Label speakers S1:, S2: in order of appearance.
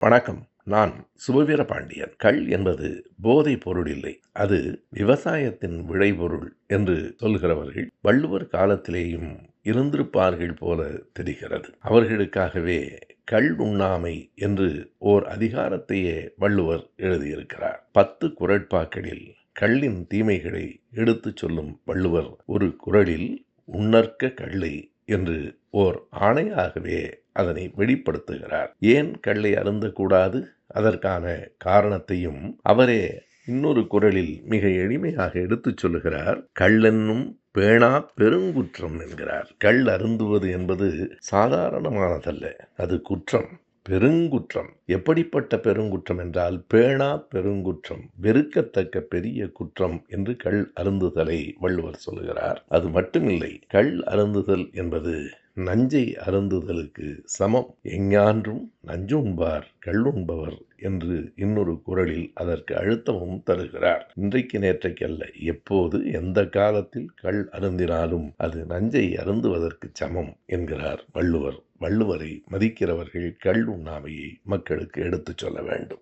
S1: வணக்கம். நான் சுபவீர பாண்டியன். கள் என்பது போதைப் பொருள் இல்லை. அது விவசாயத்தின் விளைபொருள் என்று சொல்கிறவர்கள் வள்ளுவர் காலத்திலேயும் இருந்திருப்பார்கள் போல தெரிகிறது. அவர்களுக்காகவே கள் உண்ணாமை என்று ஓர் அதிகாரத்தையே வள்ளுவர் எழுதியிருக்கிறார். 10 குறட்பாக்களில் கள்ளின் தீமைகளை எடுத்துச் சொல்லும் வள்ளுவர் ஒரு குறளில் உண்ணற்க கள்ளை என்று ஓர் ஆணையாகவே அதனை வெளிப்படுத்துகிறார். ஏன் கள்ளை அருந்தக்கூடாது? அதற்கான காரணத்தையும் அவரே இன்னொரு குறளில் மிக எளிமையாக எடுத்துச் சொல்லுகிறார். கள்ளென்னும் பேணா பெருங்குற்றம் என்கிறார். கள் அருந்துவது என்பது சாதாரணமானதல்ல, அது குற்றம், பெருங்குற்றம். எப்படிப்பட்ட பெருங்குற்றம் என்றால் பேணா பெருங்குற்றம், வெறுக்கத்தக்க பெரிய குற்றம் என்று கள் அருந்துதலை வள்ளுவர் சொல்லுகிறார். அது மட்டுமில்லை, கள் அருந்துதல் என்பது நஞ்சை அருந்துதலுக்கு சமம். எஞ்ஞான்றும் நஞ்சுண்பார் கள்ளுண்பவர் என்று இன்னொரு குறளில் அதற்கு அழுத்தமும் தருகிறார். இன்றைக்கு நேற்றைக்கு அல்ல, எப்போது எந்த காலத்தில் கள் அருந்தினாலும் அது நஞ்சை அருந்துவதற்கு சமம் என்கிறார் வள்ளுவர். வள்ளுவரை மதிக்கிறவர்கள் கள் உண்ணாமையை மக்களுக்கு எடுத்துச் சொல்ல வேண்டும்.